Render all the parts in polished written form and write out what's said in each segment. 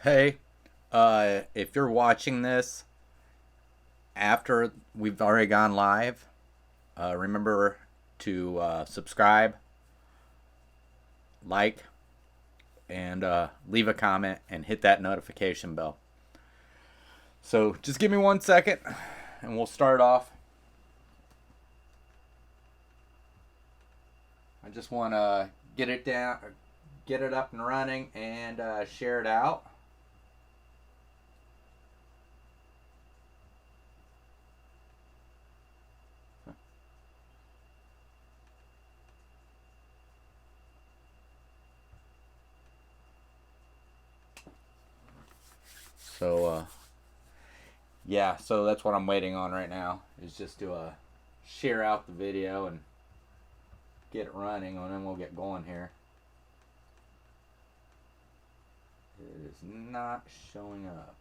Hey, if you're watching this after we've already gone live, remember to subscribe, like, and leave a comment and hit that notification bell. So just give me 1 second and we'll start off. I just want to get it up and running, and share it out. So yeah, so that's what I'm waiting on right now, is just to share out the video and get it running, and then we'll get going here. It is not showing up.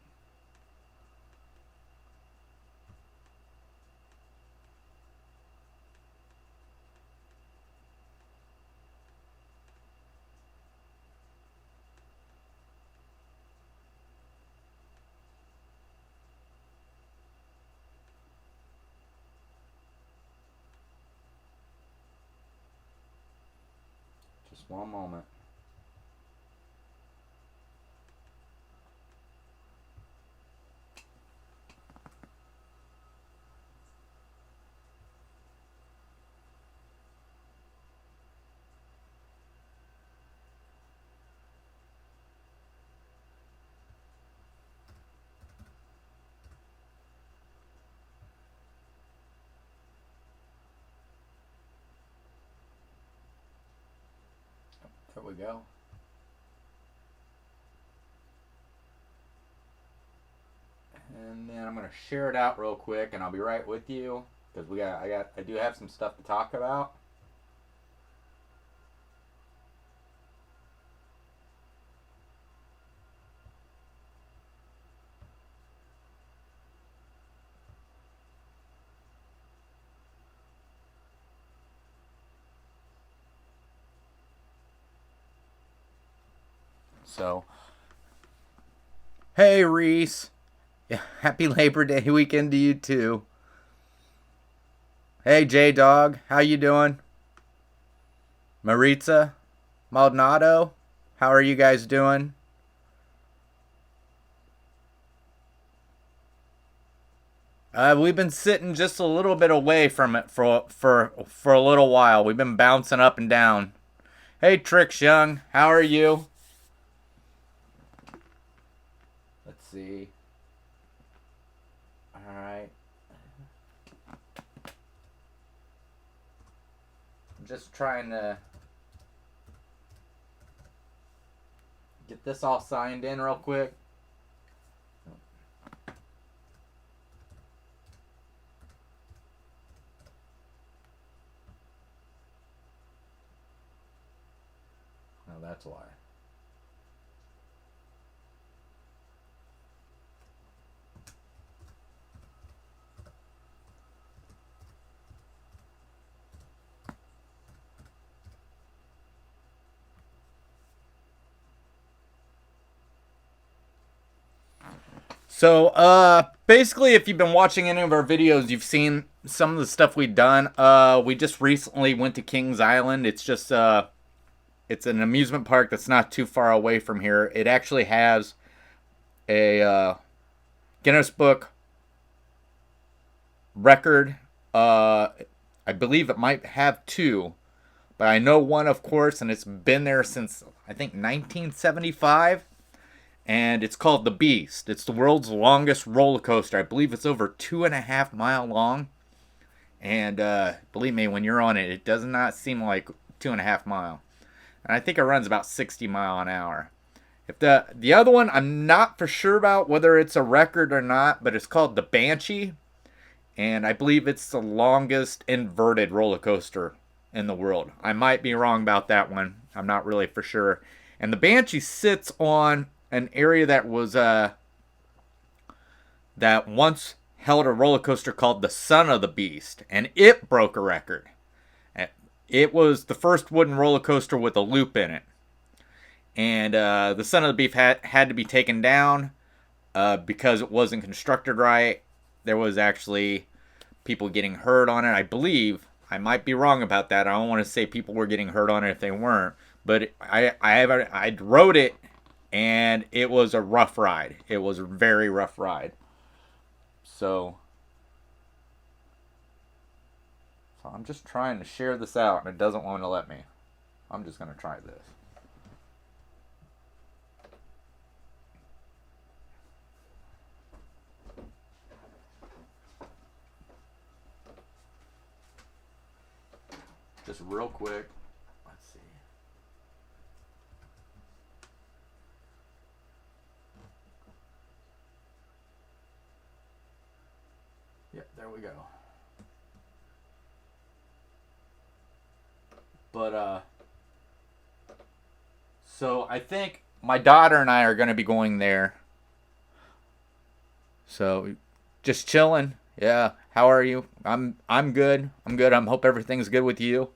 Just one moment. There we go. And then I'm gonna share it out real quick, and I'll be right with you because I do have some stuff to talk about. So, hey Reese, yeah, happy Labor Day weekend to you too. Hey J Dog, how you doing? Maritza, Maldonado, how are you guys doing? We've been sitting just a little bit away from it for a little while. We've been bouncing up and down. Hey Trix Young, how are you? Let's see. All right. I'm just trying to get this all signed in real quick. No, that's why. So, basically, if you've been watching any of our videos, you've seen some of the stuff we've done. We just recently went to Kings Island. It's an amusement park that's not too far away from here. It actually has a Guinness Book record. I believe it might have two, but I know one, of course, and it's been there since I think 1975. And it's called the Beast. It's the world's longest roller coaster. I believe it's over 2.5 mile long. And believe me, when you're on it, it does not seem like 2.5 mile. And I think it runs about 60 mile an hour. If the other one, I'm not for sure about whether it's a record or not, but it's called the Banshee, and I believe it's the longest inverted roller coaster in the world. I might be wrong about that one. I'm not really for sure. And the Banshee sits on an area that once held a roller coaster called the Son of the Beast, and it broke a record. It was the first wooden roller coaster with a loop in it. and the Son of the Beef had to be taken down because it wasn't constructed right. There was actually people getting hurt on it, I believe. I might be wrong about that. I don't want to say people were getting hurt on it if they weren't, but I rode it, and it was a rough ride. It was a very rough ride. So I'm just trying to share this out, and it doesn't want to let me. I'm just gonna try this. Just real quick. Let's see. Yep, there we go. But so I think my daughter and I are going to be going there. So just chilling. Yeah. How are you? I'm good. I'm good. I hope everything's good with you.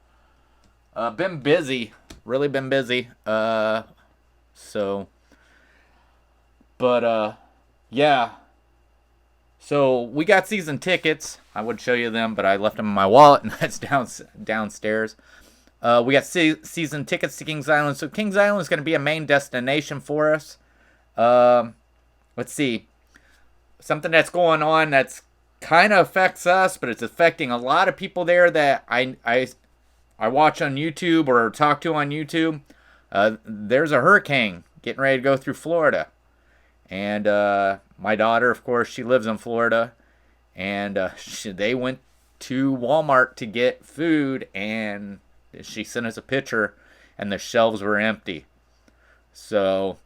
Been busy. Really been busy. So but yeah. So we got season tickets. I would show you them, but I left them in my wallet, and that's downstairs. We got season tickets to Kings Island. So Kings Island is going to be a main destination for us. Let's see. Something that's going on that's kind of affects us, but it's affecting a lot of people there that I watch on YouTube or talk to on YouTube. There's a hurricane getting ready to go through Florida. And my daughter, of course, she lives in Florida. And they went to Walmart to get food, and she sent us a picture, and the shelves were empty. So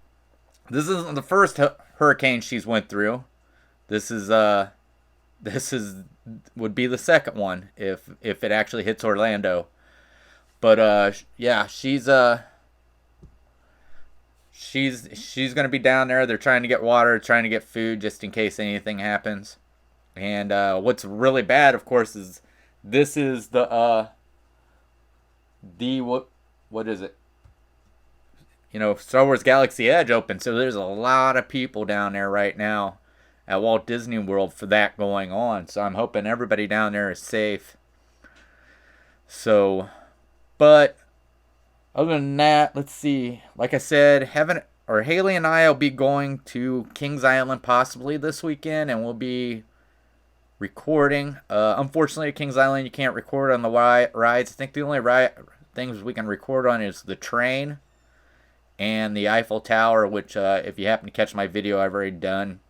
this isn't the first hurricane she's went through. This is would be the second one if it actually hits Orlando. But yeah, she's gonna be down there. They're trying to get water, trying to get food, just in case anything happens. And what's really bad, of course, is this is the what is it? Star Wars Galaxy Edge open, so there's a lot of people down there right now at Walt Disney World for that going on. So I'm hoping everybody down there is safe. So, but other than that, let's see. Like I said, Haley and I will be going to Kings Island possibly this weekend, and we'll be recording. Unfortunately, at Kings Island, you can't record on the rides. I think the only things we can record on is the train and the Eiffel Tower, which if you happen to catch my video, I've already done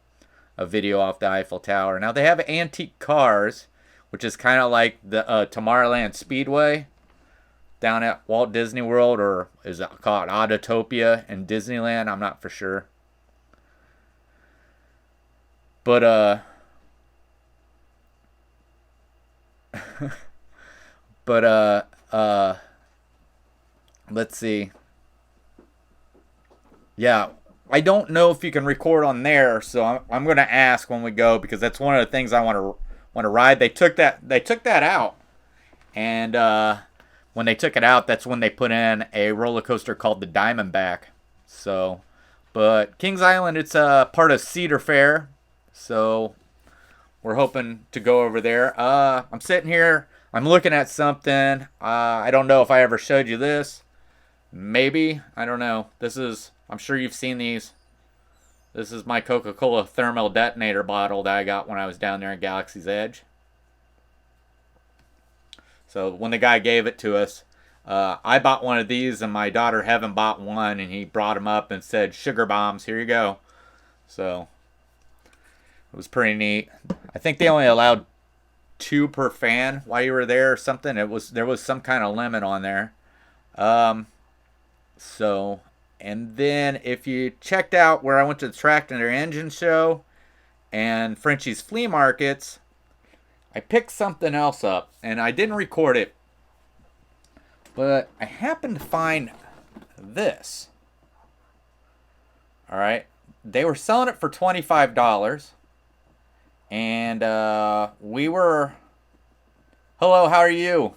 a video off the Eiffel Tower. Now, they have antique cars, which is kind of like the Tomorrowland Speedway down at Walt Disney World, or is it called Autotopia in Disneyland? I'm not for sure. But let's see. Yeah, I don't know if you can record on there, so I'm gonna ask when we go, because that's one of the things I want to ride. They took that out, and when they took it out, that's when they put in a roller coaster called the Diamondback. So, but Kings Island, it's a part of Cedar Fair, so we're hoping to go over there. I'm sitting here. I'm looking at something. I don't know if I ever showed you this. Maybe. I don't know. I'm sure you've seen these. This is my Coca-Cola thermal detonator bottle that I got when I was down there at Galaxy's Edge. So when the guy gave it to us, I bought one of these, and my daughter Heaven bought one, and he brought them up and said, "Sugar bombs, here you go." So it was pretty neat. I think they only allowed 2 per fan while you were there or something. There was some kind of limit on there. So, and then if you checked out where I went to the Tractor Engine show and Frenchie's Flea Markets, I picked something else up, and I didn't record it, but I happened to find this. All right, they were selling it for $25, and we were. Hello, how are you,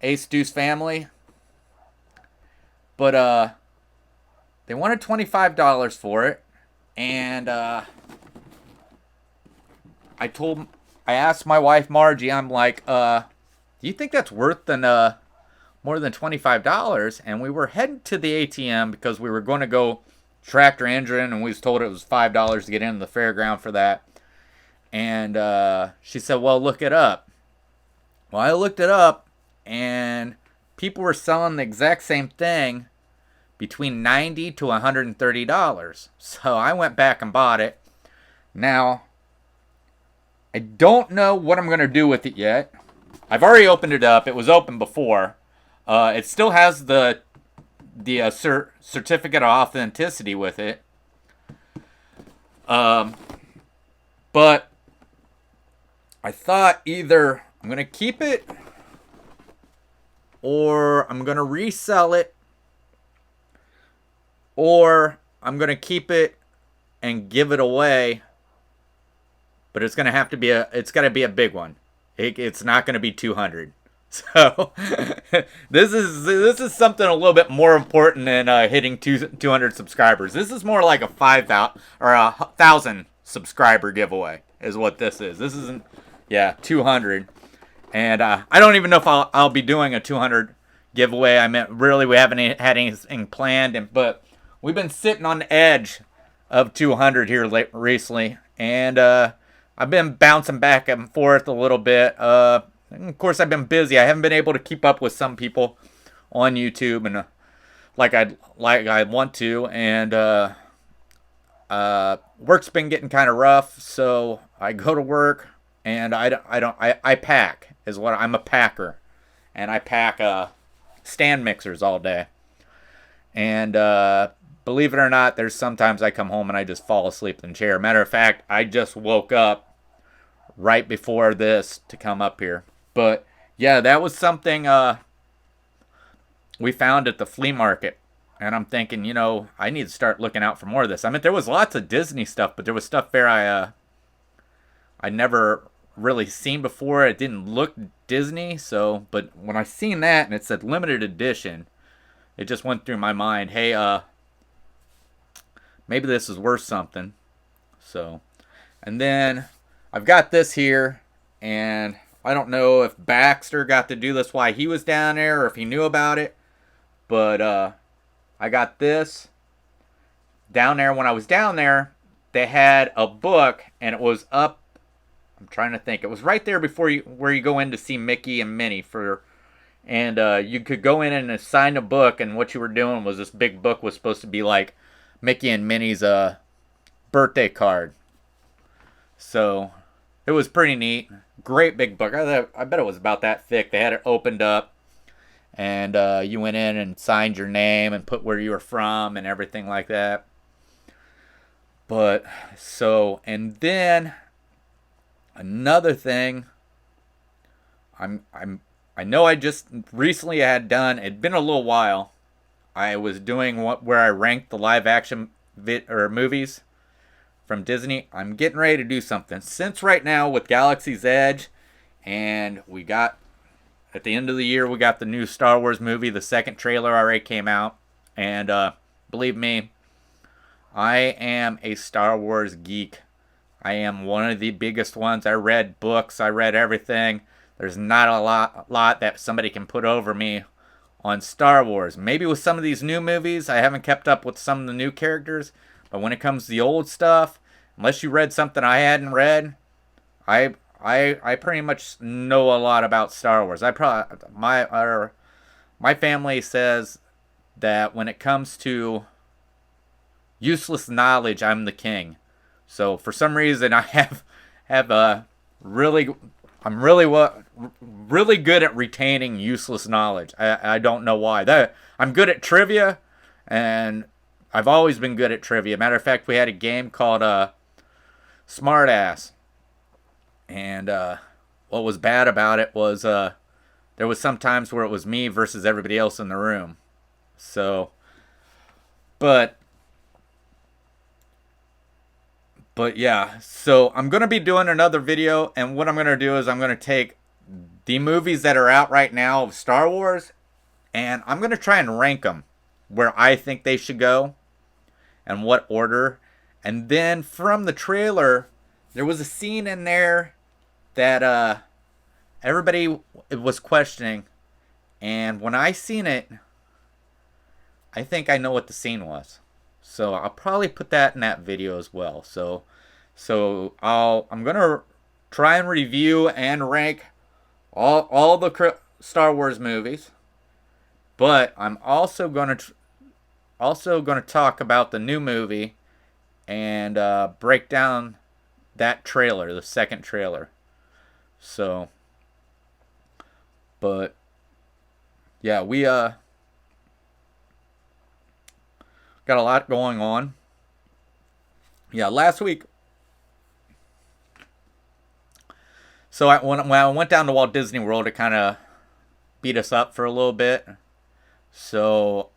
Ace Deuce family? But they wanted $25 for it, and I asked my wife Margie, I'm like, do you think that's worth more than $25? And we were heading to the ATM because we were going to go tractor engine, and we was told it was $5 to get into the fairground for that. And she said, well, look it up. Well, I looked it up, and people were selling the exact same thing between $90 to $130. So I went back and bought it. Now, I don't know what I'm going to do with it yet. I've already opened it up. It was open before. It still has the certificate of authenticity with it. But I thought either I'm going to keep it or I'm going to resell it, or I'm going to keep it and give it away. But it's going to have to be it's got to be a big one. It's not going to be 200. So this is something a little bit more important than hitting 200 subscribers. This is more like a 5,000 or a 1,000 subscriber giveaway is what this is. This isn't, 200. And I don't even know if I'll be doing a 200 giveaway. I mean, really, we haven't had anything planned, but we've been sitting on the edge of 200 here recently, and I've been bouncing back and forth a little bit. Of course, I've been busy. I haven't been able to keep up with some people on YouTube and like I want to. And work's been getting kind of rough, so I go to work and I pack is what I'm a packer, and I pack stand mixers all day. And believe it or not, there's sometimes I come home and I just fall asleep in the chair. Matter of fact, I just woke up right before this to come up here. But yeah, that was something we found at the flea market. And I'm thinking, I need to start looking out for more of this. I mean, there was lots of Disney stuff, but there was stuff there I never really seen before. It didn't look Disney, but when I seen that and it said limited edition, it just went through my mind, hey, maybe this is worth something. So, and then I've got this here, and I don't know if Baxter got to do this while he was down there or if he knew about it, but I got this down there. When I was down there, they had a book, and it was up, I'm trying to think, it was right there before where you go in to see Mickey and Minnie and you could go in and sign a book, and what you were doing was this big book was supposed to be like Mickey and Minnie's birthday card. So it was pretty neat. Great big book. I bet it was about that thick. They had it opened up, and you went in and signed your name and put where you were from and everything like that. But so, and then another thing, I know I just recently had done. It'd been a little while. I was doing where I ranked the live action movies from Disney. I'm getting ready to do something. Since right now with Galaxy's Edge, and we got, at the end of the year, we got the new Star Wars movie. The second trailer already came out. And believe me, I am a Star Wars geek. I am one of the biggest ones. I read books. I read everything. There's not a lot that somebody can put over me on Star Wars. Maybe with some of these new movies, I haven't kept up with some of the new characters. But when it comes to the old stuff, unless you read something I hadn't read, I pretty much know a lot about Star Wars. My family says that when it comes to useless knowledge, I'm the king. So for some reason, I have I'm really good at retaining useless knowledge. I don't know why. I'm good at trivia, and I've always been good at trivia. Matter of fact, we had a game called Smartass. And what was bad about it was there was some times where it was me versus everybody else in the room. So, but yeah. So I'm going to be doing another video. And what I'm going to do is I'm going to take the movies that are out right now of Star Wars, and I'm going to try and rank them where I think they should go. and what order. And then from the trailer, there was a scene in there that everybody was questioning. And when I seen it, I think I know what the scene was. So I'll probably put that in that video as well. I'm gonna try and review and rank all the Star Wars movies, but I'm also gonna talk about the new movie and break down that trailer, the second trailer. So, but yeah, we got a lot going on. Yeah, last week. So when I went down to Walt Disney World, it kind of beat us up for a little bit. So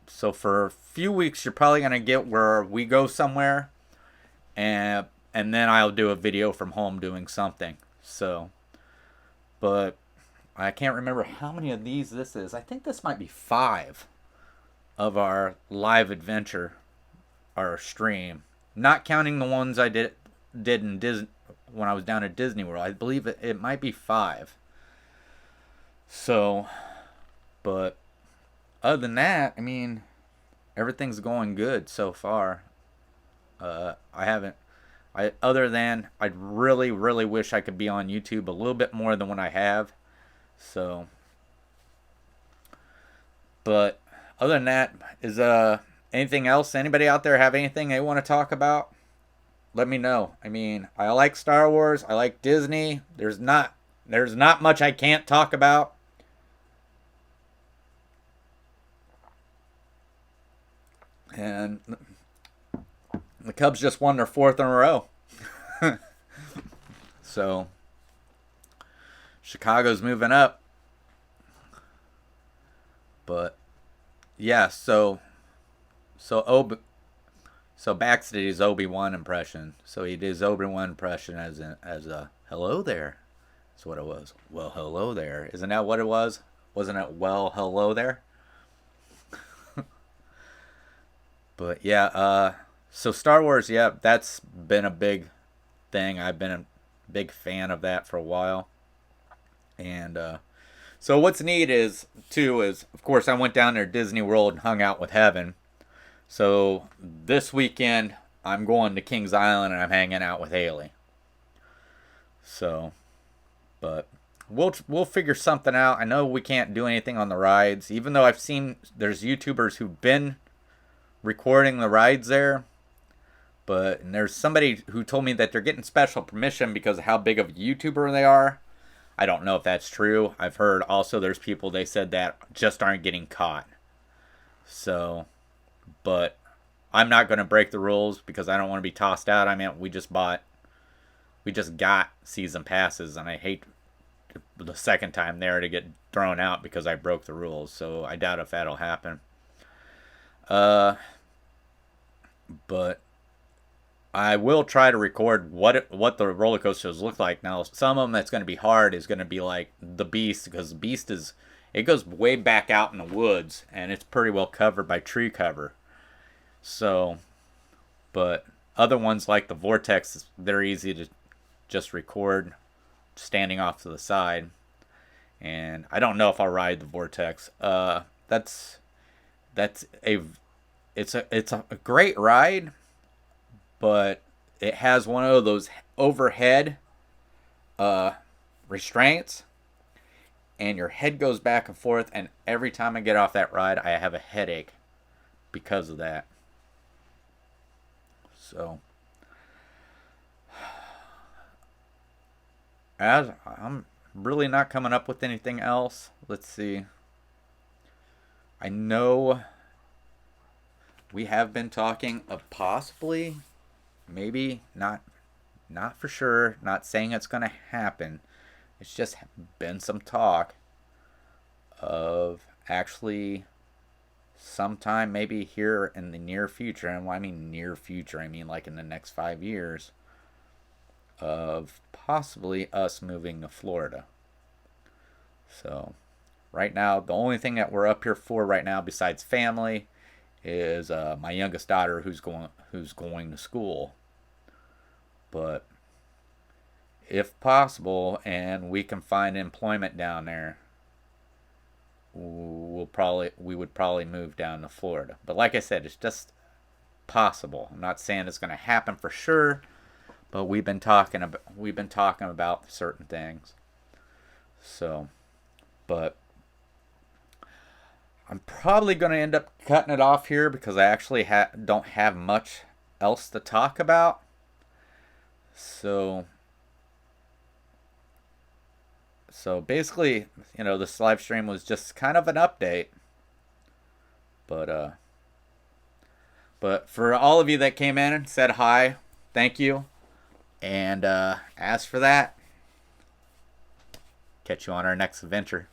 so for a few weeks, you're probably gonna get where we go somewhere, and then I'll do a video from home doing something. So, but I can't remember how many of these this is. I think this might be 5 of our live adventure, our stream, not counting the ones I did in Disney when I was down at Disney World. I believe it might be 5. So, but other than that, I mean, everything's going good so far. I haven't. Other than I really wish I could be on YouTube a little bit more than what I have. So, but other than that, is anything else? Anybody out there have anything they want to talk about? Let me know. I mean, I like Star Wars. I like Disney. There's not much I can't talk about. And the Cubs just won their 4th in a row. So Chicago's moving up. But yeah, so Baxter did his Obi-Wan impression. So he did his Obi-Wan impression as a hello there. That's what it was. Well, hello there. Isn't that what it was? Wasn't it well, hello there? But yeah, so Star Wars, yeah, that's been a big thing. I've been a big fan of that for a while. And so what's neat is of course I went down there to Disney World and hung out with Heaven. So this weekend I'm going to Kings Island and I'm hanging out with Haley. So, but we'll figure something out. I know we can't do anything on the rides, even though I've seen there's YouTubers who've been recording the rides there. And there's somebody who told me that they're getting special permission because of how big of a YouTuber they are. I don't know if that's true. I've heard also there's people they said that just aren't getting caught. So, but I'm not going to break the rules because I don't want to be tossed out. I mean, we just got season passes, and I hate the second time there to get thrown out because I broke the rules. So I doubt if that'll happen. But I will try to record what the roller coasters look like. Now, some of them that's going to be hard is going to be like the Beast, because the Beast it goes way back out in the woods, and it's pretty well covered by tree cover. So, but other ones like the Vortex, they're easy to just record standing off to the side. And I don't know if I'll ride the Vortex. It's a great ride, but it has one of those overhead restraints, and your head goes back and forth, and every time I get off that ride I have a headache because of that. So as I'm really not coming up with anything else. Let's see. I know we have been talking of possibly, maybe not for sure, not saying it's going to happen. It's just been some talk of actually sometime maybe here in the near future, and when I mean near future, I mean like in the next 5 years, of possibly us moving to Florida. So right now, the only thing that we're up here for right now besides family is my youngest daughter who's going to school. But if possible, and we can find employment down there, we would probably move down to Florida. But like I said, it's just possible. I'm not saying it's going to happen for sure, but we've been talking about certain things. So, but I'm probably going to end up cutting it off here because I actually don't have much else to talk about. So, basically, this live stream was just kind of an update. But but for all of you that came in and said hi, thank you. And as for that, catch you on our next adventure.